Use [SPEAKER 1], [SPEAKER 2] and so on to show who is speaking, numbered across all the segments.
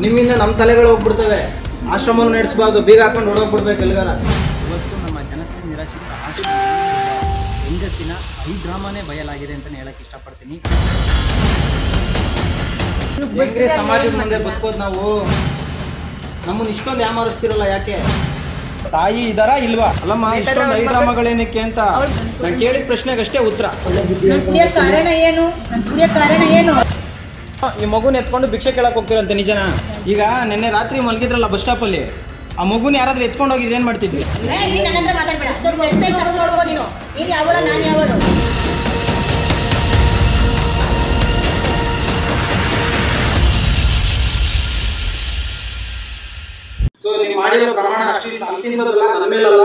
[SPEAKER 1] ನಿಮ್ಮಿಂದ ನಮ್ಮ ತಲೆಗಳು ಹೋಗ್ಬಿಡ್ತವೆ. ಆಶ್ರಮವನ್ನು ನಡೆಸಬಾರ್ದು, ಬೀಗ ಹಾಕೊಂಡು ಹೊಡೋಗ್ಬಿಡ್ಬೇಕು ಎಲ್ಗಾರ.
[SPEAKER 2] ಇವತ್ತು ನಮ್ಮ ಜನಸ್ನೇಹಿ ನಿರಾಶ್ರಿತರ ಆಶ್ರಮ ಹೆಂಗಸಿನ ಡ್ರಾಮಾನೇ ಬಯಲಾಗಿದೆ ಅಂತ ಹೇಳಕ್ ಇಷ್ಟಪಡ್ತೀನಿ.
[SPEAKER 1] ಹೆಂಗ್ರೆ ಸಮಾಜದ ಮುಂದೆ ಬದುಕೋದು ನಾವು? ನಮ್ಮನ್ನ ಇಷ್ಟೊಂದು ಯಾಮಾರಿಸ್ತಿರಲ್ಲ ಯಾಕೆ? ತಾಯಿ ಇದಾರಾ ಇಲ್ವಾ? ಅಲ್ಲಮ್ಮ, ಇಷ್ಟೊಂದು ಡ್ರಾಮಾಗಳೇನಕ್ಕೆ ಅಂತ ನಾನು ಕೇಳಿದ ಪ್ರಶ್ನೆಗಷ್ಟೇ ಉತ್ತರ.
[SPEAKER 3] ಕಾರಣ ಏನು?
[SPEAKER 1] ಈ ಮಗುನ ಎತ್ಕೊಂಡು ಭಿಕ್ಷೆ ಕೇಳಕ್ ಹೋಗ್ತಿರಂತೆ, ನಿಜನಾ? ಈಗ ನಿನ್ನೆ ರಾತ್ರಿ ಮಲಗಿದ್ರಲ್ಲ ಬಸ್ ಸ್ಟಾಪ್ ಅಲ್ಲಿ, ಆ ಮಗುನ ಯಾರಾದ್ರೂ ಎತ್ಕೊಂಡು ಹೋಗಿದ್ರೆ ಏನ್ ಮಾಡ್ತಿದ್ವಿ? ಸೊ ನೀವು ಮಾಡಿರೋ ಪ್ರಮಾಣ ಅಂತಿಮದಲ್ಲ, ನನ್ನ ಮೇಲಲ್ಲ,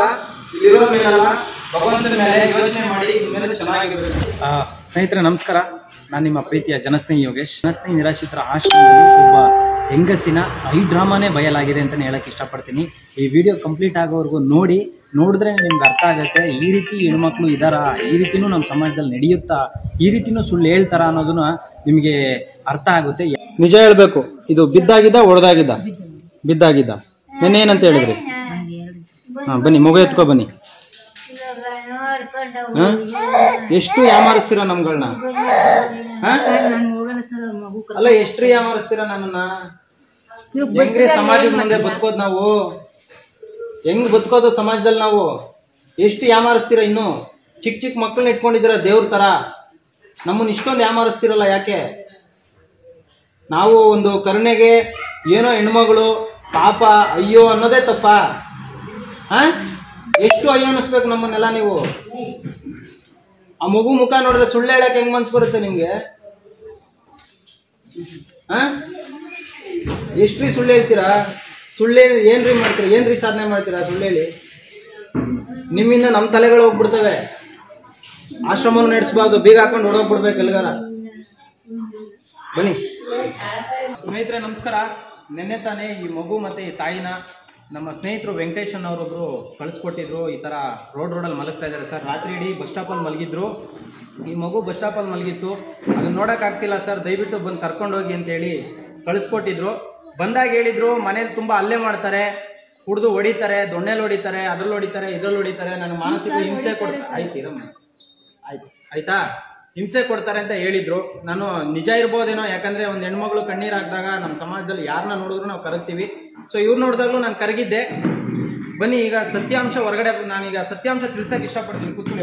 [SPEAKER 1] ಇಲ್ಲಿರೋ ಮೇಲಲ್ಲ, ಭಗವಂತನ ಮೇಲೆ ಯೋಚನೆ ಮಾಡಿ ಮೇಲೆ ಚೆನ್ನಾಗಿರ್ಬೇಕು.
[SPEAKER 2] ಸ್ನೇಹಿತರೆ ನಮಸ್ಕಾರ, ನಾನು ನಿಮ್ಮ ಪ್ರೀತಿಯ ಜನಸ್ನೇಹಿ ಯೋಗೇಶ್. ಜನಸ್ನೇಹಿ ನಿರಾಶ್ರಿತರ ಆಶ್ರಮದಲ್ಲಿ ಒಬ್ಬ ಹೆಂಗಸಿನ ಡ್ರಾಮಾನೇ ಬಯಲಾಗಿದೆ ಅಂತ ಹೇಳಕ್ ಇಷ್ಟಪಡ್ತೀನಿ. ಈ ವಿಡಿಯೋ ಕಂಪ್ಲೀಟ್ ಆಗೋವರೆಗೂ ನೋಡಿದ್ರೆ ನಿಮ್ಗೆ ಅರ್ಥ ಆಗುತ್ತೆ. ಈ ರೀತಿ ಹೆಣ್ಮಕ್ಳು ಇದಾರ, ಈ ರೀತಿನೂ ನಮ್ಮ ಸಮಾಜದಲ್ಲಿ ನಡೆಯುತ್ತಾ, ಈ ರೀತಿನೂ ಸುಳ್ಳು ಹೇಳ್ತಾರ ಅನ್ನೋದನ್ನ ನಿಮಗೆ ಅರ್ಥ ಆಗುತ್ತೆ.
[SPEAKER 1] ನಿಜ ಹೇಳ್ಬೇಕು, ಇದು ಬಿದ್ದಾಗಿದ್ದ ಹೊಡೆದಾಗಿದ್ದ? ಬಿದ್ದಾಗಿದ್ದ. ನೆನ್ನೇನಂತ ಹೇಳಿದ್ರಿ? ಹಾ, ಬನ್ನಿ, ಮಗು ಎತ್ಕೊ ಬನ್ನಿ. ಎಷ್ಟು ಯಾಮಾರಿಸ್ತೀರ ನಮ್ಗಳನ್ನ? ಅಲ್ಲ, ಎಷ್ಟು ಯಾಮಾರಿಸ್ತೀರ ನನ್ನನ್ನ? ಹೆಂಗ್ರಿ ಸಮಾಜದ ಮುಂದೆ ಬದುಕೋದು ನಾವು? ಹೆಂಗ್ ಬದುಕೋದು ಸಮಾಜದಲ್ಲಿ ನಾವು? ಎಷ್ಟು ಯಾಮಾರಿಸ್ತೀರ? ಇನ್ನು ಚಿಕ್ಕ ಚಿಕ್ಕ ಮಕ್ಕಳನ್ನ ಇಟ್ಕೊಂಡಿದ್ದೀರ ದೇವ್ರ ತರ. ನಮ್ಮನ್ನ ಇಷ್ಟೊಂದು ಯಾಮಾರಿಸ್ತಿರಲ್ಲ ಯಾಕೆ? ನಾವು ಒಂದು ಕರುಣೆಗೆ ಏನೋ ಹೆಣ್ಮಗಳು ಪಾಪ ಅಯ್ಯೋ ಅನ್ನೋದೇ ತಪ್ಪ? ಎಷ್ಟು ಅಯ್ಯೋ ಅನ್ನಿಸ್ಬೇಕು ನಮ್ಮನ್ನೆಲ್ಲ ನೀವು? ಆ ಮಗು ಮುಖ ನೋಡಿದ್ರೆ ಸುಳ್ಳು ಹೇಳಕ್ ಹೆಂಗ್ ಮನ್ಸು ಬರುತ್ತೆ ನಿಮ್ಗೆ? ಎಷ್ಟ್ರಿ ಸುಳ್ಳು ಹೇಳ್ತೀರಾ? ಸುಳ್ಳು ಏನ್ರಿ ಮಾಡ್ತೀರಾ? ಏನ್ರಿ ಸಾಧನೆ ಮಾಡ್ತೀರಾ ಸುಳ್ಳು ಹೇಳಿ? ನಿಮ್ಮಿಂದ ನಮ್ಮ ತಲೆಗಳು ಹೋಗ್ಬಿಡ್ತವೆ. ಆಶ್ರಮವನ್ನು ನಡೆಸಬಾರ್ದು, ಬೀಗ ಹಾಕೊಂಡು ಹೊಡೋಗ್ಬಿಡ್ಬೇಕು ಎಲ್ಗಾರ. ಬನ್ನಿ ಸ್ನೇಹಿತರೆ ನಮಸ್ಕಾರ. ನಿನ್ನೆ ತಾನೇ ಈ ಮಗು ಮತ್ತೆ ಈ ತಾಯಿನ ನಮ್ಮ ಸ್ನೇಹಿತರು ವೆಂಕಟೇಶನ್ ಅವರೊಬ್ರು ಕಳಿಸ್ಕೊಟ್ಟಿದ್ರು. ಈ ತರ ರೋಡಲ್ಲಿ ಮಲಗ್ತಾ ಇದ್ದಾರೆ ಸರ್. ರಾತ್ರಿ ಇಡೀ ಬಸ್ ಸ್ಟಾಪಲ್ಲಿ ಮಲಗಿದ್ರು. ಈ ಮಗು ಬಸ್ ಸ್ಟಾಪಲ್ಲಿ ಮಲಗಿತ್ತು. ಅದನ್ನ ನೋಡಕ್ ಆಗ್ತಿಲ್ಲ ಸರ್, ದಯವಿಟ್ಟು ಬಂದು ಕರ್ಕೊಂಡೋಗಿ ಅಂತೇಳಿ ಕಳಿಸ್ಕೊಟ್ಟಿದ್ರು. ಬಂದಾಗ ಹೇಳಿದ್ರು ಮನೇಲಿ ತುಂಬಾ ಹಲ್ಲೆ ಮಾಡ್ತಾರೆ, ಕುಡಿದು ಹೊಡಿತಾರೆ, ದೊಣ್ಣೆಲ್ ಹೊಡಿತಾರೆ, ಅದ್ರಲ್ಲಿ ಹೊಡಿತಾರೆ, ಇದ್ರಲ್ಲಿ ಹೊಡಿತಾರೆ, ನನಗೆ ಮಾನಸಿಕ ಹಿಂಸೆ ಕೊಡ್ತಾರೆ. ಆಯ್ತಾ, ಹಿಂಸೆ ಕೊಡ್ತಾರೆ ಅಂತ ಹೇಳಿದ್ರು. ನಾನು ನಿಜ ಇರ್ಬೋದೇನೋ, ಯಾಕಂದ್ರೆ ಒಂದು ಹೆಣ್ಮಗಳು ಕಣ್ಣೀರ್ ಹಾಕಿದಾಗ ನಮ್ಮ ಸಮಾಜದಲ್ಲಿ ಯಾರನ್ನ ನೋಡಿದ್ರು ನಾವು ಕರಗ್ತೀವಿ. ಸೊ ಇವ್ರು ನೋಡಿದಾಗ್ಲೂ ನಾನು ಕರಗಿದ್ದೆ. ಬನ್ನಿ ಈಗ ಸತ್ಯಾಂಶ ಹೊರಗಡೆ, ನಾನೀಗ ಸತ್ಯಾಂಶ ತಿಳ್ಸಕ್ ಇಷ್ಟಪಡ್ತೀನಿ. ಕೂತ್ಕೊಳ್ಳಿ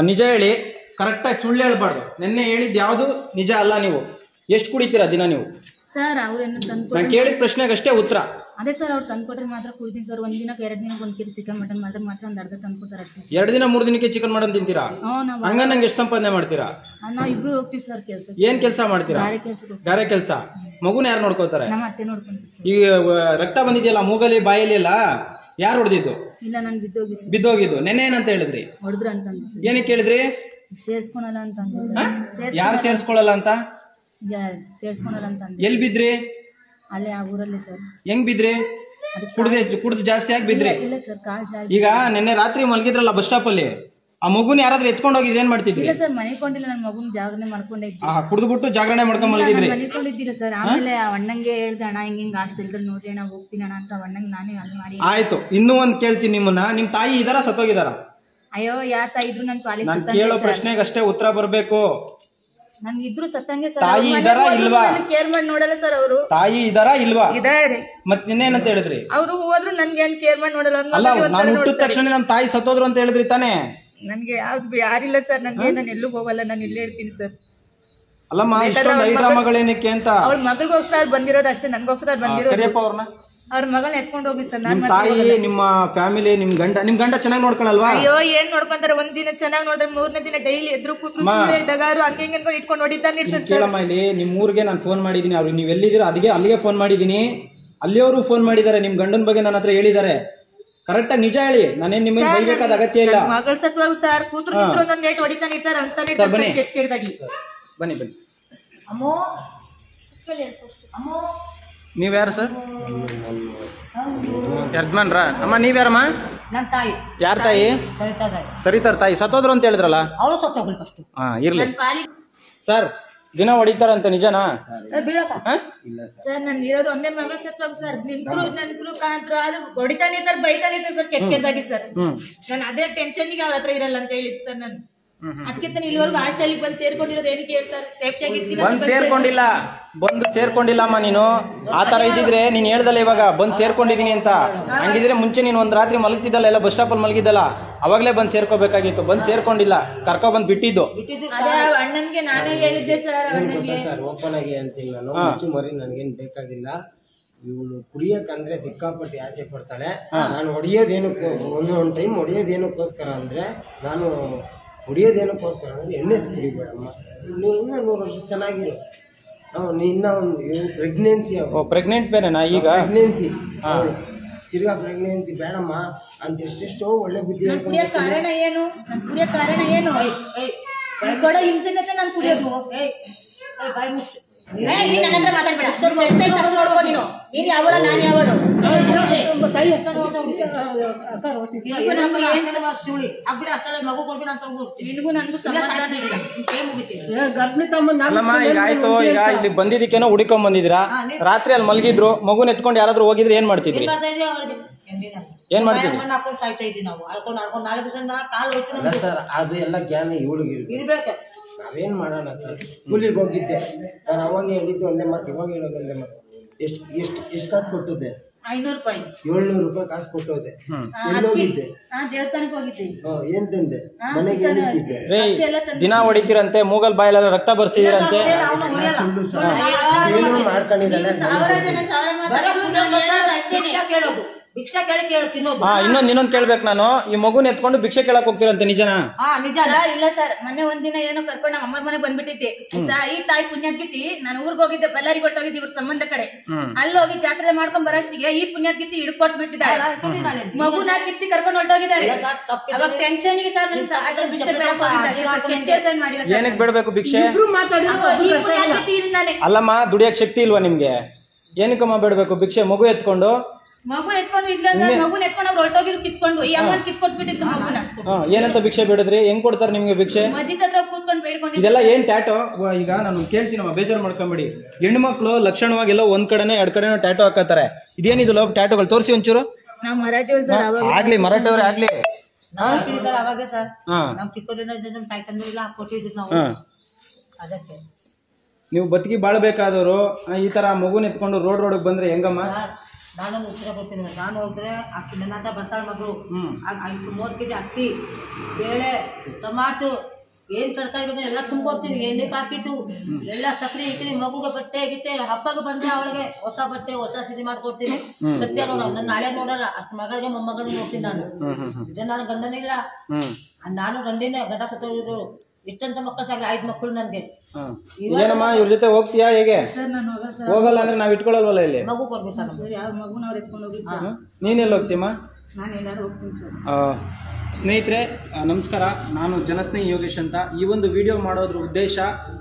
[SPEAKER 1] ನಿಜ ಹೇಳಿ, ಕರೆಕ್ಟಾಗಿ ಸುಳ್ಳು ಹೇಳ್ಬಾರ್ದು. ನಿನ್ನೆ ಹೇಳಿದ್ ಯಾವ್ದು ನಿಜ ಅಲ್ಲ. ನೀವು ಎಷ್ಟು ಕುಡಿತೀರಾ ದಿನ ನೀವು?
[SPEAKER 3] ಸರ್ ಅವ್ರೇನು ತಂದು
[SPEAKER 1] ನಾನು ಕೇಳಿದ ಪ್ರಶ್ನೆಗಷ್ಟೇ ಉತ್ತರ.
[SPEAKER 3] ಅದೇ ಸರ್, ಅವ್ರು ತಂದ್ಕೊಟ್ರೆ ಮಾತ್ರ ಕುಡಿತೀನಿ ಸರ್. ಒಂದ್ ದಿನಕ್ಕೆ 2 ದಿನಕ್ಕೆ 1 ಕೆಜಿ ಚಿಕನ್ ಮಟನ್ ಮಾತ್ರ ಒಂದ್ ಅರ್ಧ ತಂದ್ಕೊಡ್ತಾರೆ ಅಷ್ಟೇ.
[SPEAKER 1] 2 ದಿನ 3 ದಿನಕ್ಕೆ ಚಿಕನ್ ಮಟನ್ ತಿಂತೀರಾ? ಹಂಗ ನಂಗೆ ಎಷ್ಟು ಸಂಪಾದನೆ ಮಾಡ್ತೀರಾ?
[SPEAKER 3] ನಾವ್ ಇಬ್ರು ಹೋಗ್ತೀವಿ ಸರ್ ಕೆಲಸ.
[SPEAKER 1] ಏನ್ ಕೆಲಸ ಮಾಡ್ತೀರಾ? ಗಾರೆ ಕೆಲಸ. ಮಗುನ ಯಾರು ನೋಡ್ಕೋತಾರೆ?
[SPEAKER 3] ನಮ್ಮ ಅತ್ತೆ ನೋಡ್ಕೊಂತೀವಿ.
[SPEAKER 1] ಈಗ ರಕ್ತ ಬಂದಿದೆಯಲ್ಲ ಮೂಗಲಿ ಬಾಯಲ್ಲಿ ಎಲ್ಲ, ಯಾರು ಹೊಡೆದಿದ್ದು?
[SPEAKER 3] ಇಲ್ಲ, ನಾನು
[SPEAKER 1] ಬಿದ್ದೋಗಿದ್ದು. ನೆನ್ನೆ ಏನಂತ ಹೇಳಿದ್ರಿ?
[SPEAKER 3] ಹೊಡೆದ್ರು ಅಂತಂದು.
[SPEAKER 1] ಏನಕ್ಕೆ ಹೇಳಿದ್ರಿ?
[SPEAKER 3] ಸೇರ್ಸ್ಕೊಳಲ್ಲ ಅಂತಂದು.
[SPEAKER 1] ಯಾರು ಸೇರ್ಸ್ಕೊಳಲ್ಲ ಅಂತ?
[SPEAKER 3] ಸೇರ್ಸ್ಕೊಳಲ್ಲ ಅಂತಂದು.
[SPEAKER 1] ಎಲ್ಲಿ ಬಿದ್ರಿ?
[SPEAKER 3] ಅಲ್ಲೇ ಆ ಊರಲ್ಲಿ ಸರ್.
[SPEAKER 1] ಹೆಂಗ್ ಬಿದ್ರಿ? ಕುಡ್ದು ಜಾಸ್ತಿ ಆಗಿ ಬಿದ್ರಿ?
[SPEAKER 3] ಇಲ್ಲ ಸರ್, ಕಾಲ್ ಜಾರಿ.
[SPEAKER 1] ಈಗ ನಿನ್ನೆ ರಾತ್ರಿ ಮಲಗಿದ್ರಲ್ಲ ಬಸ್ ಸ್ಟಾಪ್ ಅಲ್ಲಿ, ಆ ಮಗುನ ಯಾರಾದ್ರೂ ಎತ್ಕೊಂಡು ಹೋಗಿದ್ರೆ ಏನ್ ಮಾಡ್ತಿದ್ರಿ?
[SPEAKER 3] ಇಲ್ಲ ಸರ್, ಮನೆಕೊಂಡಿಲ್ಲ, ನನ್ನ ಮಗುನ ಜಾಗರಣೆ ಮಾಡ್ಕೊಂಡೆ ಇದ್ದೆ.
[SPEAKER 1] ಕುಡ್ದು ಜಾಗರಣೆ ಮಾಡ್ಕೊಂಡ್ ಮಲಗಿದ್ರಿ?
[SPEAKER 3] ಮನೆಕೊಂಡಿದ್ದೀರ ಸರ್. ಆಮೇಲೆ ಅಣ್ಣಂಗೆ ಹೇಳ್ದೆ, ಅಣ್ಣ ಹಿಂಗ ಹಾಸ್ಟೆಲ್ದಲ್ಲಿ ನೋಡ್ರಿ ಅಣ್ಣ, ಹೋಗ್ತೀನಿ ಅಣ್ಣ ಅಂತ. ಅಣ್ಣಂಗೆ ನಾನೇ ಅಲ್ಲಿ ಮಾಡಿ.
[SPEAKER 1] ಆಯ್ತು, ಇನ್ನೂ ಒಂದ್ ಕೇಳ್ತೀನಿ ನಿಮ್ಮನ್ನ. ನಿಮ್ ತಾಯಿ ಇದಾರ ಸತ್ತೋಗಿದಾರ?
[SPEAKER 3] ಅಯ್ಯೋ, ಯಾತ ಇದ್ರು ನನ್ ಪಾಲಿಗೆ.
[SPEAKER 1] ನಾನು ಕೇಳೋ ಪ್ರಶ್ನೆಗೆ ಅಷ್ಟೇ ಉತ್ತರ ಬರ್ಬೇಕು.
[SPEAKER 3] ನನ್ಗೆ ಇದ್ರು ಸತ್ತಂಗೆ ಸರ್.
[SPEAKER 1] ತಾಯಿ ಇದಾರ ಇಲ್ವಾ?
[SPEAKER 3] ಕೇರ್ ಮಾಡಿ ನೋಡಲ್ಲ ಸರ್ ಅವರು.
[SPEAKER 1] ತಾಯಿ ಇದಾರ ಇಲ್ವಾ?
[SPEAKER 3] ಇದಾರೆ.
[SPEAKER 1] ಮತ್ ನಿನ್ನೇನಂತ ಹೇಳಿದ್ರಿ?
[SPEAKER 3] ಅವರು ಹೋದ್ರು ನನ್ಗೆ ಏನ್ ಕೇರ್ ಮಾಡಿ ನೋಡಲ್ಲ.
[SPEAKER 1] ಅಲ್ಲ, ನಾನು ಹುಟ್ಟಿದ ತಕ್ಷಣ ನಮ್ ತಾಯಿ ಸತ್ತೋದ್ರು ಅಂತ ಹೇಳಿದ್ರಿ ತಾನೇ?
[SPEAKER 3] ನನ್ಗೆ ಯಾರಿಲ್ಲ ಸರ್. ನನ್ಗೆ ನಾನು ಎಲ್ಲೂ ಹೋಗಲ್ಲ, ನಾನು ಇಲ್ಲೇ ಇರ್ತೀನಿ ಸರ್.
[SPEAKER 1] ಅಲ್ಲಮ್ಮ, ಇಷ್ಟೊಂದು ಡ್ರಾಮಾಗಳೇನಕ್ಕೆ ಅಂತ?
[SPEAKER 3] ಅವ್ಳ ಮಗಳಿಗೋಸ್ಕರ ಬಂದಿರೋದು ಅಷ್ಟೇ, ನನ್ಗೋಸ್ಕರ ಬಂದಿರೋದು.
[SPEAKER 1] ಕರಿಯಪ್ಪ ಅವ್ರನ್ನ.
[SPEAKER 3] ಅವ್ರ ಮಗಳನ್ನ ಎತ್ಕೊಂಡು ಹೋಗಿ ಸರ್.
[SPEAKER 1] ನಿಮ್ ತಾಯಿ, ನಿಮ್ಮ ಫ್ಯಾಮಿಲಿ, ನಿಮ್ ಗಂಡ ಚೆನ್ನಾಗಿ ನೋಡ್ಕೊಳಲ್ವಾ?
[SPEAKER 3] ಅಯ್ಯೋ, ಏನ್ ನೋಡ್ಕೊಂತಾರೆ? ಒಂದ್ ದಿನ ಚೆನ್ನಾಗಿ ನೋಡಿದ್ರೆ 3ನೇ ದಿನ ಡೈಲಿ ಎದ್ರು ಕೂತ್ರು ಡಗಾರು ಹಂಗೆ ಅನ್ಕೊಂಡು ಇಟ್ಕೊಂಡು ಹೊಡಿತಾನೆ ಇರ್ತಾರೆ.
[SPEAKER 1] ಕೇಳಮ್ಮ, ಇಲ್ಲಿ ನಿಮ್ ಊರಿಗೆ ನಾನು ಫೋನ್ ಮಾಡಿದೀನಿ. ಅವ್ರು ನೀವ್ ಎಲ್ಲಿದ್ದೀರ ಅಲ್ಲಿಗೆ ಫೋನ್ ಮಾಡಿದೀನಿ. ಅಲ್ಲಿಯವರು ಫೋನ್ ಮಾಡಿದ್ದಾರೆ, ನಿಮ್ ಗಂಡನ ಬಗ್ಗೆ ನನ್ನ ಹತ್ರ ಹೇಳಿದ್ದಾರೆ. ಕರೆಕ್ಟ್ ಆಗಿ ನಿಜ ಹೇಳಿ, ನಾನೇನ್ ನಿಮಗೆ ಬೈಬೇಕಾದ ಅಗತ್ಯ ಇಲ್ಲ.
[SPEAKER 3] ಮಗಳ ಸತ್ವಾಗ ಸರ್, ಕೂತ್ರು ಒಂದೊಂದ್ ಏಟ್ ಹೊಡಿತಾನೆ ಇರ್ತಾರೆ ಅಂತಾನೆ.
[SPEAKER 1] ಬನ್ನಿ
[SPEAKER 3] ಕೆಟ್ಟದಾಗಿ
[SPEAKER 1] ಬನ್ನಿ.
[SPEAKER 3] ಅಮ್ಮೋ ಅಮ್ಮೋ
[SPEAKER 1] ನೀವ್ಯಾರು ಸರ್? ಯಜಮಾನ್ರಾ? ಅಮ್ಮ ನೀವ್ಯಾರಮ್ಮ?
[SPEAKER 4] ನನ್ನ ತಾಯಿ.
[SPEAKER 1] ಯಾರ ತಾಯಿ? ಸರಿತಾರ ತಾಯಿ ಸತ್ತೋದ್ರು ಅಂತ ಹೇಳಿದ್ರಲ್ಲ?
[SPEAKER 4] ಅವಳು ಸತ್ತೋಗ್ಲಿ ಫಸ್ಟ್.
[SPEAKER 1] ಹಾ ಇರ್ಲಿ ಸರ್. ದಿನ ಹೊಡಿತಾರಂತೆ ನಿಜನಾ?
[SPEAKER 3] ಸರ್ ನನ್ ಇರೋದು ಒಂದೇ ಮಗಳು ಸತ್ವಾಗ ಸರ್. ನಿಂತ್ರು ಕಾಂತ್ರು ಅದು ಹೊಡಿತಾನೆ ಇರ್ತಾರೆ, ಬೈತಾನೆ ಇರ್ತಾರೆ ಸರ್, ಕೆಟ್ಟದಾಗಿ ಸರ್. ನಾನು ಅದೇ ಟೆನ್ಷನ್ಗೆ ಅವ್ರ ಹತ್ರ ಇರಲ್ಲ ಅಂತ ಹೇಳಿದ್ ಸರ್. ನಾನು ಅದಕ್ಕಿಂತ ಇಲ್ಲಿವರೆಗೂ ಹಾಸ್ಟೆಲ್ಗೆ ಬಂದು ಸೇರ್ಕೊಂಡಿರೋದು ಏನಕ್ಕೆ ಹೇಳಿ ಸರ್? ಸೇಫ್ಟಿ ಆಗಿರ್ತೀನಿ.
[SPEAKER 1] ಬಂದ್ ಸೇರ್ಕೊಂಡಿಲ್ಲ, ಬಂದು ಸೇರ್ಕೊಂಡಿಲ್ಲಮ್ಮ ನೀನು. ಆತರ ಇದ್ದಿದ್ರೆ ನೀನ್ ಹೇಳ್ದಲ್ಲ ಇವಾಗ ಬಂದ್ ಸೇರ್ಕೊಂಡಿದೀನಿ ಅಂತ. ಹಂಗಿದ್ರೆ ಮುಂಚೆ ನೀನ್ ಒಂದ್ ರಾತ್ರಿ ಮಲಗ್ತಿದ್ದಲ್ಲ, ಎಲ್ಲ ಬಸ್ ಸ್ಟಾಪ್ ಅಲ್ಲಿ ಮಲಗಿದ್ದಲ್ಲ, ಅವಾಗ್ಲೇ ಬಂದ್ ಸೇರ್ಕೋಬೇಕಾಗಿತ್ತು. ಬಂದ್ ಸೇರ್ಕೊಂಡಿಲ್ಲ, ಕರ್ಕೊ ಬಂದ್ ಬಿಟ್ಟಿದ್ದು.
[SPEAKER 3] ಅದೇ ಅಣ್ಣನ್ಗೆ ನಾನೇ ಹೇಳಿದ್ದೆ ಸರ್. ಅಣ್ಣನ್ಗೆ
[SPEAKER 5] ಓಪನ್ ಆಗಿ ಅಂತೀನಿ ನಾನು, ಮುಚ್ಚು ಮರಿ ನನ್ಗೇನ್ ಬೇಕಾಗಿಲ್ಲ. ಇವಳು ಕುಡಿಯಕಂದ್ರೆ ಸಿಕ್ಕಾಪಟ್ಟಿ ಆಸೆ ಪಡ್ತಾಳೆ. ನಾನು ಹೊಡಿಯೋದೇನಕ್ಕೋ ಒಂದೊಂದು ಟೈಮ್ ಹೊಡಿಯೋದೇನಕ್ಕೋಸ್ಕರ ಅಂದ್ರೆ ನಾನು ಹೊಡಿಯೋದೇನಕ್ಕೋಸ್ಕರ ಅಂದ್ರೆ ಎಣ್ಣೆ ಕುಡಿಬೇಡಮ್ಮ, ನೀವು ಇನ್ನೂ 100 ವರ್ಷ ಚೆನ್ನಾಗಿರು. ಇನ್ನ ಒಂದು ಪ್ರೆಗ್ನೆನ್ಸಿ,
[SPEAKER 1] ಪ್ರೆಗ್ನೆಂಟ್ ಬೇರೆನಾ ಈಗ?
[SPEAKER 5] ಪ್ರೆಗ್ನೆನ್ಸಿ ತಿರ್ಗಾ ಪ್ರೆಗ್ನೆನ್ಸಿ ಬೇಡಮ್ಮ ಅಂತ ಎಷ್ಟೆಷ್ಟೋ ಒಳ್ಳೆ ಬುದ್ಧಿ
[SPEAKER 3] ಕುಡಿಯೋ ಕಾರಣ ಏನು? ನಾನು ಕುಡಿಯೋ ಕಾರಣ ಏನು? ಕೊಡೋ ಹಿಂಸೆ ನಾನು ಕುಡಿಯೋದು. ನೀನ್ ನನ್ನ ಹತ್ರ ಮಾತಾಡ್ಬೇಡ. ನೋಡ್ಕೊ ನೀನು. ನೀನ್ ಯಾವಳ, ನಾನು ಯಾವಳು? ನಿನಗೂ ನನಗೂ ಸಮಾಧಾನ ಇಲ್ಲ.
[SPEAKER 1] ಅಲ್ಲಮ್ಮ ಈಗ ಆಯ್ತು, ಈಗ ಇಲ್ಲಿ ಬಂದಿದ್ದಕ್ಕೇನೋ ಹುಡುಕೊಂಡ್ ಬಂದಿದ್ದೀರಾ, ರಾತ್ರಿ ಅಲ್ಲಿ ಮಲಗಿದ್ರು, ಮಗುನ ಎತ್ಕೊಂಡು ಯಾರಾದ್ರೂ ಹೋಗಿದ್ರೆ ಏನ್ ಮಾಡ್ತಿದ್ರಿ? ಏನ್ ಮಾಡ್ತಿದ್ರಿ?
[SPEAKER 5] ಸರ್ ಅದು ಎಲ್ಲ ಜ್ಞಾನ ಇವಳಿಗೆ
[SPEAKER 4] ಇರ್ಬೇಕು.
[SPEAKER 5] ನಾವೇನ್ ಮಾಡೋಣ ಸರ್? ಸ್ಕೂಲಿಗೆ ಹೋಗಿದ್ದೆ ನಾನು, ಅವಾಗ ಹೇಳಿದ್ದು ಒಂದೇ ಮಾತು, ಇವಾಗ ಹೇಳೋದೊಂದೇ ಮಾತು. ಎಷ್ಟು ಕಾಸು ಕೊಟ್ಟಿದ್ದೆ?
[SPEAKER 3] 500 ರೂಪಾಯಿ.
[SPEAKER 5] 700 ರೂಪಾಯಿ ಕಾಸು ಕೊಟ್ಟೋದೆ. ಎಲ್ಲೋಗಿದ್ದೆ?
[SPEAKER 3] ದೇವಸ್ಥಾನಕ್ಕೆ ಹೋಗಿದ್ದೆ.
[SPEAKER 5] ಏನ್ ತಂದೆ? ಮನೆಗೆ ಏನಿಟ್ಟಿದ್ದೆ?
[SPEAKER 1] ದಿನ ಹೊಡಿತೀರಂತೆ, ಮೂಗಲ್ ಬಾಯಲ್ಲೆಲ್ಲ ರಕ್ತ ಬರ್ಸಿದಿರಂತೆ.
[SPEAKER 5] ಸುಳ್ಳು ಸರ್, ಏನು ಮಾಡ್ಕೊಂಡಿದ್ದಾಳೆ.
[SPEAKER 3] 1000 ಜನ 1000 ಮಾತಾಡೋದು ಅಷ್ಟೇನೆ.
[SPEAKER 4] ಕೇಳೋದು ಭಿಕ್ಷಾ ಕೇಳಿ ತಿನ್ನೋದು.
[SPEAKER 1] ಇನ್ನೊಂದ್ ಕೇಳ್ಬೇಕು ನಾನು, ಈ ಮಗುನ ಎತ್ಕೊಂಡು ಭಿಕ್ಷೆ ಕೇಳಕ್ ಹೋಗ್ತೀರಂತೆ ನಿಜನಾ?
[SPEAKER 4] ನಿಜ.
[SPEAKER 3] ಇಲ್ಲ ಸರ್, ಮೊನ್ನೆ ಒಂದಿನ ಏನೋ ಕರ್ಕೊಂಡು ನಮ್ಮ ಅಮ್ಮರ ಮನೆಗೆ ಬಂದ್ಬಿಟ್ಟಿದ್ದೆ. ಈ ತಾಯಿ ಪುಣ್ಯದ್ಗೀತಿ ನಾನು ಊರಿಗೆ ಹೋಗಿದ್ದೆ, ಬಳ್ಳಾರಿ ಕೊಟ್ಟೋಗಿದ್ದೆ ಇವ್ರ ಸಂಬಂಧ ಕಡೆ. ಅಲ್ಲಿ ಹೋಗಿ ಜಾತ್ರೆ ಮಾಡ್ಕೊಂಡ್ ಬರೋಷ್ಟಿಗೆ ಈ ಪುಣ್ಯದ್ಗೀತಿ ಹಿಡ್ಕೊಟ್ ಬಿಟ್ಟಿದ್ದಾರೆ. ಮಗುನ ಕಿತ್ತಿ ಕರ್ಕೊಂಡು ಹೊರಟೋಗಿದ್ದಾರೆ. ಅವಾಗ ಟೆನ್ಷನ್ಗೆ ಸರ್ ಭಿಕ್ಷೆ ಬೇಡಕ್ ಹೋಗಿದ್ದಾರೆ.
[SPEAKER 1] ಏನಕ್ಕೆ ಬೇಡಬೇಕು ಭಿಕ್ಷೆ?
[SPEAKER 3] ಈ ಪುಣ್ಯದ್ಗೀತಿ ಇರಿಂದಾನೆ.
[SPEAKER 1] ಅಲ್ಲಮ್ಮ, ದುಡಿಯಕ್ ಶಕ್ತಿ ಇಲ್ವಾ ನಿಮ್ಗೆ? ಏನಕ್ಕಮ್ಮ ಬೇಡಬೇಕು ಭಿಕ್ಷೆ? ಮಗು ಎತ್ಕೊಂಡು
[SPEAKER 3] ಇಲ್ಲ ಮಗುನ ಎತ್ಕೊಂಡು ಅವ್ರು ಹೊರಟೋಗಿದ್ರು ಕಿತ್ಕೊಂಡು. ಈ ಅಮ್ಮನ್ ಕಿತ್ಕೊಟ್ಬಿಟ್ಟಿದ್ರು ಮಗುನ.
[SPEAKER 1] ಏನಂತ ಭಿಕ್ಷೆ ಬೇಡಿದ್ರಿ? ಹೆಂಗ್ ಕೊಡ್ತಾರೆ ನಿಮ್ಗೆ ಭಿಕ್ಷೆ?
[SPEAKER 3] ಮಸ್ಜಿದ್ ಹತ್ರ ಕೂತ್ಕೊಂಡು ಬೇಡ್ಕೊಂಡು.
[SPEAKER 1] ಇದೆಲ್ಲ ಏನ್ ಟ್ಯಾಟೋ? ಈಗ ನಾನು ಕೇಳ್ತೀನಮ್ಮ, ಬೇಜಾರು ಮಾಡ್ಕೊಂಬಿಡಿ. ಹೆಣ್ಣು ಮಕ್ಳು ಲಕ್ಷಣವಾಗಿ ಎಲ್ಲೋ ಒಂದ್ ಕಡೆನೋ 2 ಕಡೆನೋ ಟ್ಯಾಟೋ ಹಾಕತ್ತಾರೆ. ಇದೇನಿದು ಟ್ಯಾಟೋಗಳು? ತೋರಿಸಿ ಒಂಚೂರು.
[SPEAKER 3] ನಾವು ಮರಾಠಿಯವ್ರು ಸರ್.
[SPEAKER 1] ಆಗ್ಲಿ ಮರಾಠಿಯವ್ರೆ ಆಗ್ಲಿ.
[SPEAKER 4] ಅವಾಗ ಸರ್ ನಮ್ ಚಿಕ್ಕದಿಂದ ತಾಯಿ ತಂದಿಲ್ಲ ಕೊಟ್ಟಿದ್ರು ನಾವು. ಅದಕ್ಕೆ
[SPEAKER 1] ನೀವು ಬದುಕಿ ಬಾಳ್ಬೇಕಾದವರು ಈ ತರ ಮಗುನ ಎತ್ಕೊಂಡು ರೋಡ್ ಬಂದ್ರೆ ಹೆಂಗಮ್ಮ?
[SPEAKER 4] ನಾನು ಉತ್ತರ ಕೊಡ್ತೀನಿ. ನಾನು ಹೋದ್ರೆ ಅಕ್ಕಿ ನನ್ನ ಹತ್ರ ಬರ್ತಾಳೆ ಮಗಳು. 30 ಕೆಜಿ ಅಕ್ಕಿ, ಬೇಳೆ, ಟೊಮಾಟೊ, ಏನ್ ತರಕಾರಿ ಬೇಕು ಎಲ್ಲ ತುಂಬ್ಕೊಡ್ತೀನಿ. ಎಣ್ಣೆ ಪ್ಯಾಕೆಟು ಎಲ್ಲ ಸಕ್ಕರೆ ಇಡ್ತೀನಿ. ಮಗುಗೆ ಬಟ್ಟೆ ಗಿಟ್ಟೆ, ಹಬ್ಬಕ್ಕೆ ಬಂದ್ರೆ ಅವಳಿಗೆ ಹೊಸ ಬಟ್ಟೆ ಹೊಸ ಸಿರಿ ಮಾಡ್ಕೊಡ್ತೀನಿ. ಸತ್ಯ ನೋಡ, ನನ್ನ ನಾಳೆ ನೋಡಲ್ಲ. ಅಷ್ಟು ಮಗಳಿಗೆ ಮೊಮ್ಮಗಳು ನೋಡ್ತೀನಿ ನಾನು. ಇದು ನಾನು ಗಂಡನಿಲ್ಲ, ನಾನು ಗಂಡ ಸತ್ತೋಗಿದ್ರು. ಇಷ್ಟಂತ ಮಕ್ಕಳು ಸಾಕಿ 5 ಮಕ್ಕಳು ನನ್ಗೆ.
[SPEAKER 1] ಏನಮ್ಮ ಇವ್ರ ಜೊತೆ ಹೋಗ್ತೀಯಾ ಹೇಗೆ? ಹೋಗಲ್ಲ ಅಂದ್ರೆ ನಾವ್ ಇಟ್ಕೊಳಲ್ವಲ್ಲ ಇಲ್ಲಿ.
[SPEAKER 4] ಮಗು ಕೊಡ್ಬೇಕು.
[SPEAKER 3] ಯಾವ ಮಗುನ ಅವ್ರು ಎತ್ಕೊಂಡು ಹೋಗ್ಲಿ ಸರ್.
[SPEAKER 1] ನೀನೆಲ್ಲ ಹೋಗ್ತೀಯಮ್ಮ?
[SPEAKER 3] ನಾನು ಎಲ್ಲಾರು ಹೋಗ್ತೀನಿ ಸರ್.
[SPEAKER 1] ಸ್ನೇಹಿತರೆ ನಮಸ್ಕಾರ, ನಾನು ಜನಸ್ನೇಹಿ ಯೋಗೇಶ್ ಅಂತ. ಈ ಒಂದು ವಿಡಿಯೋ ಮಾಡೋದ್ರ ಉದ್ದೇಶ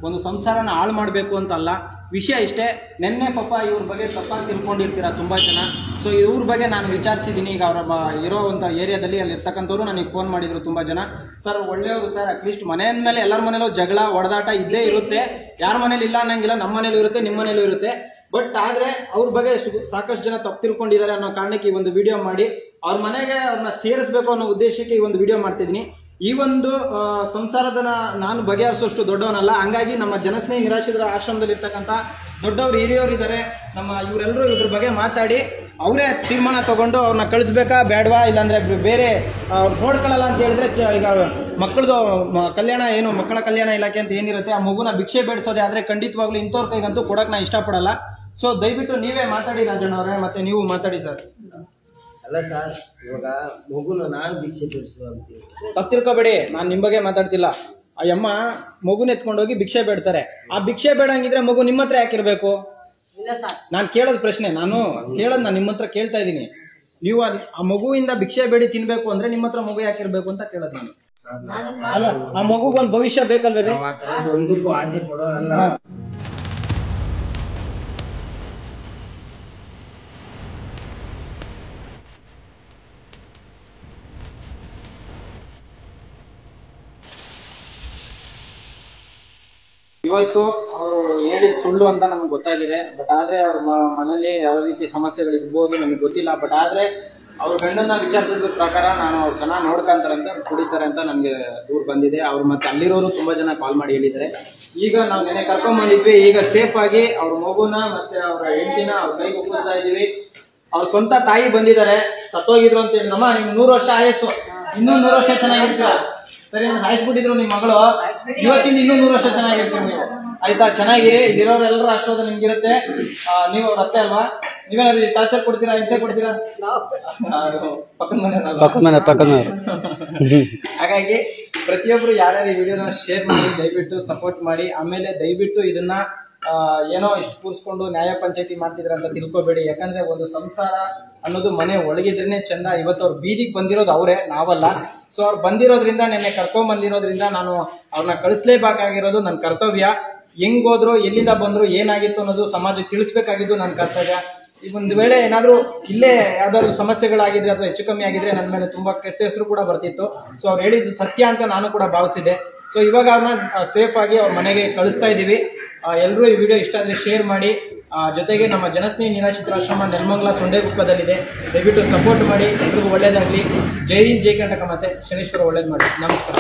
[SPEAKER 1] ಒಂದು ಸಂಸಾರನ ಹಾಳು ಮಾಡಬೇಕು ಅಂತ ಅಲ್ಲ. ವಿಷಯ ಇಷ್ಟೇ, ನೆನ್ನೆ ಪಾಪ ಇವ್ರ ಬಗ್ಗೆ ತಪ್ಪಾಗಿ ತಿಳ್ಕೊಂಡಿರ್ತೀರ ತುಂಬ ಜನ. ಸೊ ಇವ್ರ ಬಗ್ಗೆ ನಾನು ವಿಚಾರಿಸಿದ್ದೀನಿ. ಈಗ ಅವರ ಇರೋವಂಥ ಏರಿಯಾದಲ್ಲಿ ಅಲ್ಲಿ ಇರ್ತಕ್ಕಂಥವ್ರು ನನಗೆ ಫೋನ್ ಮಾಡಿದ್ರು ತುಂಬ ಜನ. ಸರ್ ಒಳ್ಳೆಯವರು ಸರ್, ಅಟ್ಲೀಸ್ಟ್ ಮನೆಯ ಮೇಲೆ ಎಲ್ಲರ ಮನೇಲೂ ಜಗಳ ಹೊಡೆದಾಟ ಇದ್ದೇ ಇರುತ್ತೆ. ಯಾರ ಮನೇಲಿ ಇಲ್ಲ ಅನ್ನಂಗಿಲ್ಲ, ನಮ್ಮ ಮನೇಲೂ ಇರುತ್ತೆ, ನಿಮ್ಮ ಮನೇಲೂ ಇರುತ್ತೆ. ಬಟ್ ಆದರೆ ಅವ್ರ ಬಗ್ಗೆ ಸಾಕಷ್ಟು ಜನ ತಪ್ಪು ತಿಳ್ಕೊಂಡಿದ್ದಾರೆ ಅನ್ನೋ ಕಾರಣಕ್ಕೆ ಈ ಒಂದು ವಿಡಿಯೋ ಮಾಡಿ ಅವ್ರ ಮನೆಗೆ ಅವ್ರನ್ನ ಸೇರಿಸಬೇಕು ಅನ್ನೋ ಉದ್ದೇಶಕ್ಕೆ ಈ ಒಂದು ವಿಡಿಯೋ ಮಾಡ್ತಿದ್ದೀನಿ. ಈ ಒಂದು ಸಂಸಾರದ ನಾನು ಬಗೆಹರಿಸೋಷ್ಟು ದೊಡ್ಡವನಲ್ಲ. ಹಂಗಾಗಿ ನಮ್ಮ ಜನಸ್ನೇಹಿ ನಿರಾಶ್ರಿತರ ಆಶ್ರಮದಲ್ಲಿ ಇರ್ತಕ್ಕಂಥ ದೊಡ್ಡವರು ಹಿರಿಯವರು ಇದ್ದಾರೆ. ನಮ್ಮ ಇವರೆಲ್ಲರೂ ಇದ್ರ ಬಗ್ಗೆ ಮಾತಾಡಿ ಅವರೇ ತೀರ್ಮಾನ ತಗೊಂಡು ಅವ್ರನ್ನ ಕಳಿಸ್ಬೇಕಾ ಬೇಡವಾ, ಇಲ್ಲಾಂದ್ರೆ ಬೇರೆ ನೋಡ್ಕೊಳ್ಳಲ್ಲ ಅಂತ ಹೇಳಿದ್ರೆ, ಈಗ ಮಕ್ಕಳದು ಕಲ್ಯಾಣ ಏನು ಮಕ್ಕಳ ಕಲ್ಯಾಣ ಇಲಾಖೆ ಅಂತ ಏನಿರುತ್ತೆ, ಆ ಮಗುನ ಭಿಕ್ಷೆ ಬೇಡಿಸೋದೆ ಆದರೆ ಖಂಡಿತವಾಗ್ಲೂ ಇಂಥವ್ರ ಕೈಗಂತೂ ಕೊಡಕ್ಕೆ ನಾನು ಇಷ್ಟಪಡಲ್ಲ. ಸೊ ದಯವಿಟ್ಟು ನೀವೇ ಮಾತಾಡಿ ರಾಜಣ್ಣ ಅವರೇ, ಮತ್ತೆ ನೀವು ಮಾತಾಡಿ ಸರ್.
[SPEAKER 5] ಅಲ್ಲ ಸರ್, ಇವಾಗ ಮಗುನ ನಾನು ಭಿಕ್ಷೆ ಬಿಡಿಸುವ ಅಂತೀವಿ.
[SPEAKER 1] ತಪ್ಪು ತಿಳ್ಕೊಬೇಡಿ, ನಾನು ನಿಮ್ಮ ಬಗ್ಗೆ ಮಾತಾಡ್ತಿಲ್ಲ. ಆ ಅಮ್ಮ ಮಗುನ ಎತ್ಕೊಂಡೋಗಿ ಭಿಕ್ಷೆ ಬೇಡ್ತಾರೆ. ಆ ಭಿಕ್ಷೆ ಬೇಡಂಗಿದ್ರೆ ಮಗು ನಿಮ್ಮ ಹತ್ರ ಯಾಕಿರ್ಬೇಕು? ನಾನು ಕೇಳೋದು ಪ್ರಶ್ನೆ, ನಾನು ನಿಮ್ಮ ಹತ್ರ ಕೇಳ್ತಾ ಇದ್ದೀನಿ. ನೀವು ಆ ಮಗುವಿಂದ ಭಿಕ್ಷೆ ಬೇಡಿ ತಿನ್ಬೇಕು ಅಂದ್ರೆ ನಿಮ್ಮ ಹತ್ರ ಮಗು ಯಾಕಿರ್ಬೇಕು ಅಂತ ಕೇಳೋದು ನಾನು. ಅಲ್ಲ, ಆ ಮಗುಗೊಂದು ಭವಿಷ್ಯ ಬೇಕಲ್ವೇ?
[SPEAKER 5] ಒಂದಕ್ಕೂ ಆಸೆ ಪಡೋಲ್ಲ.
[SPEAKER 2] ಇವತ್ತು ಅವರು ಹೇಳಿದ ಸುಳ್ಳು ಅಂತ ನಮ್ಗೆ ಗೊತ್ತಾಗಿದೆ. ಬಟ್ ಆದ್ರೆ ಅವ್ರ ಮನೇಲಿ ಯಾವ ರೀತಿ ಸಮಸ್ಯೆಗಳಿರ್ಬೋದು ನಮಗೆ ಗೊತ್ತಿಲ್ಲ. ಬಟ್ ಆದ್ರೆ ಅವ್ರ ಗಂಡನ್ನ ವಿಚಾರಿಸಿದ ಪ್ರಕಾರ ನಾನು ಅವ್ರು ಚೆನ್ನಾಗಿ ನೋಡ್ಕೊಂತಾರಂತೆ, ಕುಡಿತಾರೆ ಅಂತ ನಮಗೆ ದೂರ ಬಂದಿದೆ. ಅವ್ರು ಮತ್ತೆ ಅಲ್ಲಿರೋರು ತುಂಬಾ ಜನ ಕಾಲ್ ಮಾಡಿ ಹೇಳಿದ್ದಾರೆ. ಈಗ ನಾವು ನೆನೆ ಕರ್ಕೊಂಡ್ ಬಂದಿದ್ವಿ. ಈಗ ಸೇಫ್ ಆಗಿ ಅವ್ರ ಮಗುನ ಮತ್ತೆ ಅವ್ರ ಹೆಂಡತಿನ ಅವ್ರ ಕೈಗೆ ಒಪ್ಪಿಸ್ತಾ ಇದೀವಿ. ಅವ್ರ ಸ್ವಂತ ತಾಯಿ ಬಂದಿದ್ದಾರೆ, ಸತ್ತೋಗಿದ್ರು ಅಂತ ಹೇಳಿ. ನಮ್ಮ ನಿಮ್ಗೆ 100 ವರ್ಷ ಆಯಸ್ಸು, ಇನ್ನೂ 100 ವರ್ಷ ಚೆನ್ನಾಗಿರ್ತೀರ. ಸರಿ, ಸಾಯಿಸ್ಬಿಟ್ಟಿದ್ರು ನಿಮ್ಮ ಮಗಳು, ಇವತ್ತಿಂದ ಇನ್ನೂ 100 ವರ್ಷ ಚೆನ್ನಾಗಿರ್ತೀವಿ ನೀವು. ಆಯ್ತಾ? ಚೆನ್ನಾಗಿರಿ. ಇಲ್ಲಿರೋರೆಲ್ಲರ ಆಶೀರ್ವಾದ ನಿಮ್ಗಿರುತ್ತೆ. ನೀವು ಅವ್ರ ಅತ್ತೆ ಅಲ್ವಾ? ನೀವೇನಾದ್ರು ಟಾರ್ಚರ್ ಕೊಡ್ತೀರಾ, ಹಿಂಸೆ ಕೊಡ್ತೀರಾ? ಪಕ್ಕದ ಮನೆ. ಹಾಗಾಗಿ ಪ್ರತಿಯೊಬ್ರು ಯಾರ್ಯಾರು ಈ ವಿಡಿಯೋನ ಶೇರ್ ಮಾಡಿ, ದಯವಿಟ್ಟು ಸಪೋರ್ಟ್ ಮಾಡಿ. ಆಮೇಲೆ ದಯವಿಟ್ಟು ಇದನ್ನ ಏನೋ ಇಷ್ಟು ಕೂರಿಸ್ಕೊಂಡು ನ್ಯಾಯ ಪಂಚಾಯತಿ ಮಾಡ್ತಿದ್ರ ಅಂತ ತಿಳ್ಕೊಬೇಡಿ. ಯಾಕಂದ್ರೆ ಒಂದು ಸಂಸಾರ ಅನ್ನೋದು ಮನೆ ಒಳಗಿದ್ರೇನೆ ಚಂದ. ಇವತ್ತು ಅವ್ರು ಬೀದಿಗೆ ಬಂದಿರೋದು ಅವರೇ, ನಾವಲ್ಲ. ಸೊ ಅವ್ರು ಬಂದಿರೋದ್ರಿಂದ, ನೆನ್ನೆ ಕರ್ಕೊಂಡ್ ಬಂದಿರೋದ್ರಿಂದ ನಾನು ಅವ್ರನ್ನ ಕಳಿಸ್ಲೇಬೇಕಾಗಿರೋದು ನನ್ನ ಕರ್ತವ್ಯ. ಹೆಂಗೋದ್ರು, ಎಲ್ಲಿಂದ ಬಂದ್ರು, ಏನಾಗಿತ್ತು ಅನ್ನೋದು ಸಮಾಜಕ್ಕೆ ತಿಳಿಸ್ಬೇಕಾಗಿದ್ದು ನನ್ನ ಕರ್ತವ್ಯ. ಈಗ ಒಂದು ವೇಳೆ ಏನಾದ್ರು ಇಲ್ಲೇ ಯಾವ್ದಾದ್ರು ಸಮಸ್ಯೆಗಳಾಗಿದ್ರೆ ಅಥವಾ ಹೆಚ್ಚು ಕಮ್ಮಿ ಆಗಿದ್ರೆ ನನ್ನ ಮೇಲೆ ತುಂಬಾ ಕೆಟ್ಟ ಹೆಸರು ಕೂಡ ಬರ್ತಿತ್ತು. ಸೊ ಅವ್ರು ಹೇಳಿದ್ದು ಸತ್ಯ ಅಂತ ನಾನು ಕೂಡ ಭಾವಿಸಿದೆ. ಸೊ ಇವಾಗ ಅವ್ರನ್ನ ಸೇಫ್ ಆಗಿ ಅವ್ರ ಮನೆಗೆ ಕಳಿಸ್ತಾ ಇದೀವಿ. ಎಲ್ಲರೂ ಈ ವಿಡಿಯೋ ಇಷ್ಟ ಆದರೆ ಶೇರ್ ಮಾಡಿ. ಜೊತೆಗೆ ನಮ್ಮ ಜನಸ್ನೇಹಿ ನಿರಾಶ್ರಿತಾಶ್ರಮ ನೆಲಮಂಗಲ ಸೊಂಡೆಗುಪ್ಪದಲ್ಲಿದೆ. ದಯವಿಟ್ಟು ಸಪೋರ್ಟ್ ಮಾಡಿ. ಎಲ್ರಿಗೂ ಒಳ್ಳೇದಾಗಲಿ. ಜೈ ಹಿಂದ್, ಜೈ ಕರ್ನಾಟಕ. ಮತ್ತೆ ಶನೇಶ್ವರ ಒಳ್ಳೇದು ಮಾಡಿ. ನಮಸ್ಕಾರ.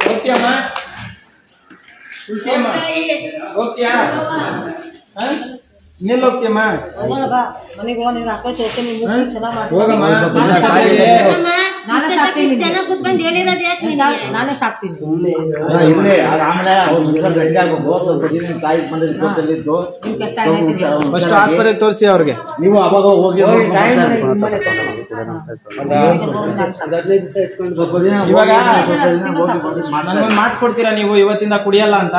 [SPEAKER 2] ಹೋಗ್ತೀಯಮ್ಮ? ತುಳಸಿಯಮ್ಮ ಹೋಗ್ತೀಯಾ? ಇನ್ನೆಲ್ಲ ಹೋಗ್ತೀಯಮ್ಮ? ಹೋಗಮ್ಮ.
[SPEAKER 3] ಕುತ್ಕೊಂಡು ಹೇಳಿರೋದು ಯಾಕೆ ನಿನಗೆ?
[SPEAKER 4] ನಾನೇ ಸಾಕ್ತೀನಿ.
[SPEAKER 2] ಫಸ್ಟ್ ಆಸ್ಪತ್ರೆಗೆ ತೋರಿಸಿ ಅವ್ರಿಗೆ. ನೀವು ಅವಾಗ ಹೋಗಿ ಇವಾಗ ನನಗೊಂದು ಮಾತು ಕೊಡ್ತೀರಾ ನೀವು ಇವತ್ತಿಂದ ಕುಡಿಯಲ್ಲ ಅಂತ?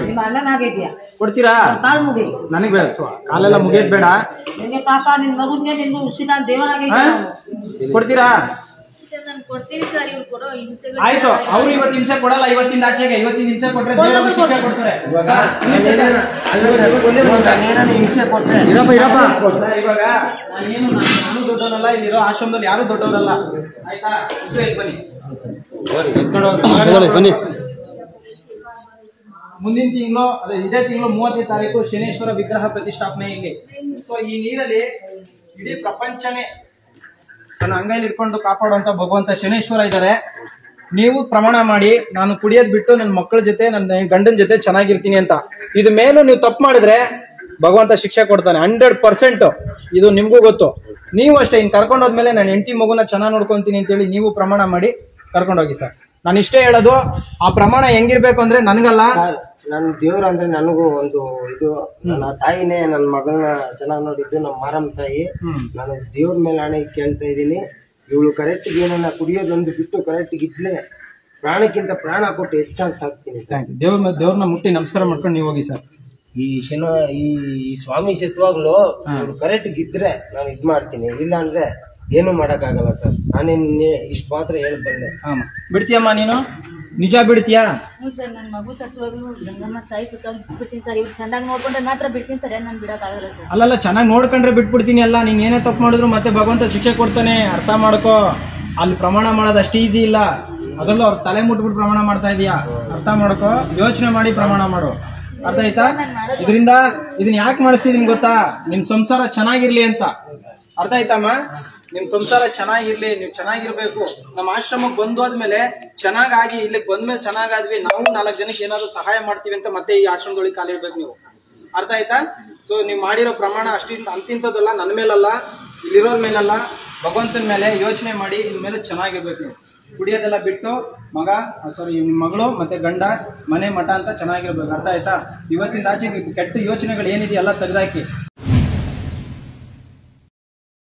[SPEAKER 4] ನಿಮ್ಮ ಅಣ್ಣನಾಗಿದ್ಯಾ?
[SPEAKER 2] ಕೊಡ್ತೀರಾ?
[SPEAKER 4] ಕಾಲ್ ಮುಗಿ.
[SPEAKER 2] ನನಗೆ ಬೇಡ, ಕಾಲೆಲ್ಲ ಮುಗಿಯೋದ್ ಬೇಡ.
[SPEAKER 4] ನಿನ್ಗೆ ಪಾಪ ನಿನ್ ಮಗುನ್ಗೆ ನಿನ್ಗೂ ಉಸಿನ ದೇವರಾಗಿದ್ಯಾ?
[SPEAKER 2] ಕೊಡ್ತೀರಾ?
[SPEAKER 3] ನಾನು ಕೊಡ್ತೀನಿ ಸರ್. ಇವ್ರು ಕೊಡೋ ಹಿಂಸೆಗಳು
[SPEAKER 2] ಆಯ್ತು, ಅವ್ರು ಇವತ್ತು ಹಿಂಸೆ ಕೊಡಲ್ಲ. ಇವತ್ತಿಂದ ಆಚೆಗೆ ಇವತ್ತಿನ ಹಿಂಸೆ ಕೊಟ್ರೆ ದೇವರು ಶಿಕ್ಷೆ ಕೊಡ್ತಾರೆ. ಇವಾಗ ನಾನೇನು ನಾನು ದೊಡ್ಡವನಲ್ಲ, ಇಲ್ಲಿರೋ ಆಶ್ರಮದಲ್ಲಿ ಯಾರು ದೊಡ್ಡವರಲ್ಲ. ಆಯ್ತಾ? ಬನ್ನಿ. ಮುಂದಿನ ತಿಂಗಳು, ಅದೇ ಇದೇ ತಿಂಗಳು 30ನೇ ತಾರೀಕು ಶನೇಶ್ವರ ವಿಗ್ರಹ ಪ್ರತಿಷ್ಠಾಪನೆ ಇಲ್ಲಿ. ಸೊ ಈ ನೀರಲ್ಲಿ ಇಡೀ ಪ್ರಪಂಚನೇ ತನ್ನ ಅಂಗೈಲಿ ಇಟ್ಕೊಂಡು ಕಾಪಾಡುವಂತ ಭಗವಂತ ಶನೇಶ್ವರ ಇದ್ದಾರೆ. ನೀವು ಪ್ರಮಾಣ ಮಾಡಿ, ನಾನು ಕುಡಿಯೋದ್ ಬಿಟ್ಟು ನನ್ನ ಮಕ್ಕಳ ಜೊತೆ, ನನ್ನ ಗಂಡನ ಜೊತೆ ಚೆನ್ನಾಗಿರ್ತೀನಿ ಅಂತ. ಇದು ಮೇಲೂ ನೀವು ತಪ್ಪು ಮಾಡಿದ್ರೆ ಭಗವಂತ ಶಿಕ್ಷೆ ಕೊಡ್ತಾನೆ 100%. ಇದು ನಿಮ್ಗೂ ಗೊತ್ತು. ನೀವು ಅಷ್ಟೇ, ಇನ್ ಕರ್ಕೊಂಡೋದ್ಮೇಲೆ ನಾನು ಹೆಂಡತಿ ಮಗುನ ಚೆನ್ನಾಗಿ ನೋಡ್ಕೊಂತೀನಿ ಅಂತೇಳಿ ನೀವು ಪ್ರಮಾಣ ಮಾಡಿ ಕರ್ಕೊಂಡೋಗಿ ಸರ್. ನಾನು ಇಷ್ಟೇ ಹೇಳೋದು, ಆ ಪ್ರಮಾಣ ಹೆಂಗಿರ್ಬೇಕು ಅಂದ್ರೆ ನನಗಲ್ಲ,
[SPEAKER 5] ನನ್ನ ದೇವ್ರು ಅಂದ್ರೆ ನನಗೂ ಒಂದು ಇದು. ನನ್ನ ತಾಯಿನೇ ನನ್ನ ಮಗಳನ್ನ ಚೆನ್ನಾಗಿ ನೋಡಿದ್ದು, ನಮ್ಮ ಮಾರಮ್ಮ ತಾಯಿ. ನಾನು ದೇವ್ರ ಮೇಲೆ ಹಣೆ ಕೇಳ್ತಾ ಇದ್ದೀನಿ, ಇವಳು ಕರೆಕ್ಟ್ ಏನನ್ನ ಕುಡಿಯೋದೊಂದು ಬಿಟ್ಟು ಕರೆಕ್ಟ್ ಇದ್ಲೆ ಪ್ರಾಣಕ್ಕಿಂತ ಪ್ರಾಣ ಕೊಟ್ಟು ಹೆಚ್ಚಾಗಿ ಸಾಕ್ತೀನಿ.
[SPEAKER 2] ದೇವ್ರನ್ನ ಮುಟ್ಟಿ ನಮಸ್ಕಾರ ಮಾಡ್ಕೊಂಡು ನೀವು ಹೋಗಿ ಸರ್.
[SPEAKER 5] ಈ ಸ್ವಾಮಿ ಸತ್ವಾಗ್ಲು ಕರೆಕ್ಟ್ ಇದ್ರೆ ನಾನು ಇದ್ ಮಾಡ್ತೀನಿ, ಇಲ್ಲ ಅಂದ್ರೆ ಏನು ಮಾಡಕ್ಕಾಗಲ್ಲ ಸರ್. ನಾನೇ ನಿನ್ನೆ ಇಷ್ಟು ಮಾತ್ರ ಹೇಳ್ಬಲ್ಲೆ.
[SPEAKER 2] ಬಿಡ್ತೀಯಮ್ಮ ನೀನು? ನಿಜ ಬಿಡ್ತೀಯಾ?
[SPEAKER 3] ಹ್ಞೂ ಸರ್. ನನ್ನ ಮಗು ಸತ್ವಾಗ್ಲೂ ಗಂಗಮ್ಮ ತಾಯಿ ಸುತ್ತ ಬಿಡ್ತೀನಿ ಸರ್. ಇವ್ರು ಚೆನ್ನಾಗಿ ನೋಡ್ಕೊಂಡ್ರೆ ಮಾತ್ರ ಬಿಡ್ತೀನಿ ಸರ್. ನಾನು ಬಿಡೋಕ್ಕಾಗಲ್ಲ ಸರ್.
[SPEAKER 2] ಅಲ್ಲಲ್ಲ, ಚೆನ್ನಾಗಿ ನೋಡ್ಕೊಂಡ್ರೆ ಬಿಟ್ಬಿಡ್ತೀನಿ. ಅಲ್ಲ, ನೀನ್ ಏನೇ ತಪ್ಪು ಮಾಡಿದ್ರು ಮತ್ತೆ ಭಗವಂತ ಶಿಕ್ಷೆ ಕೊಡ್ತಾನೆ, ಅರ್ಥ ಮಾಡ್ಕೋ. ಅಲ್ಲಿ ಪ್ರಮಾಣ ಮಾಡೋದು ಅಷ್ಟು ಈಸಿ ಇಲ್ಲ. ಅದರಲ್ಲೂ ಅವ್ರ ತಲೆ ಮುಟ್ಬಿಟ್ಟು ಪ್ರಮಾಣ ಮಾಡ್ತಾ ಇದೀಯಾ, ಅರ್ಥ ಮಾಡ್ಕೋ. ಯೋಚನೆ ಮಾಡಿ ಪ್ರಮಾಣ ಮಾಡು, ಅರ್ಥ ಆಯ್ತಾ? ಇದನ್ನ ಯಾಕೆ ಮಾಡಿಸ್ತಿದೀನಿ ಗೊತ್ತಾ? ನಿಮ್ ಸಂಸಾರ ಚೆನ್ನಾಗಿರ್ಲಿ ಅಂತ. ಅರ್ಥ ಆಯ್ತಮ್ಮ? ನಿಮ್ ಸಂಸಾರ ಚೆನ್ನಾಗಿರ್ಲಿ, ನೀವು ಚೆನ್ನಾಗಿರ್ಬೇಕು. ನಮ್ಮ ಆಶ್ರಮಕ್ಕೆ ಬಂದೋದ್ಮೇಲೆ ಚೆನ್ನಾಗಾಗಿ, ಇಲ್ಲಿಗೆ ಬಂದ್ಮೇಲೆ ಚೆನ್ನಾಗಾದ್ವಿ, ನಾವು 4 ಜನಕ್ಕೆ ಏನಾದ್ರು ಸಹಾಯ ಮಾಡ್ತೀವಿ ಅಂತ ಮತ್ತೆ ಈ ಆಶ್ರಮದೊಳಗೆ ಕಾಲಿಡ್ಬೇಕು ನೀವು. ಅರ್ಥ ಆಯ್ತಾ? ಸೊ ನೀವು ಮಾಡಿರೋ ಪ್ರಮಾಣ ಅಂತಿಂತದಲ್ಲ, ನನ್ನ ಮೇಲಲ್ಲ, ಇಲ್ಲಿರೋರ್ ಮೇಲಲ್ಲ, ಭಗವಂತನ ಮೇಲೆ ಯೋಚನೆ ಮಾಡಿ ಇನ್ಮೇಲೆ ಚೆನ್ನಾಗಿರ್ಬೇಕು ನೀವು. ಕುಡಿಯೋದೆಲ್ಲ ಬಿಟ್ಟು ನಿಮ್ಮ ಮಗಳು ಮತ್ತೆ ಗಂಡ ಮನೆ ಮಠ ಅಂತ ಚೆನ್ನಾಗಿರ್ಬೇಕು. ಅರ್ಥ ಆಯ್ತಾ? ಇವತ್ತಿನ ಆಚೆಗೆ ಕೆಟ್ಟ ಯೋಚನೆಗಳು ಏನಿದೆಯಲ್ಲ ತೆಗೆದಾಕಿ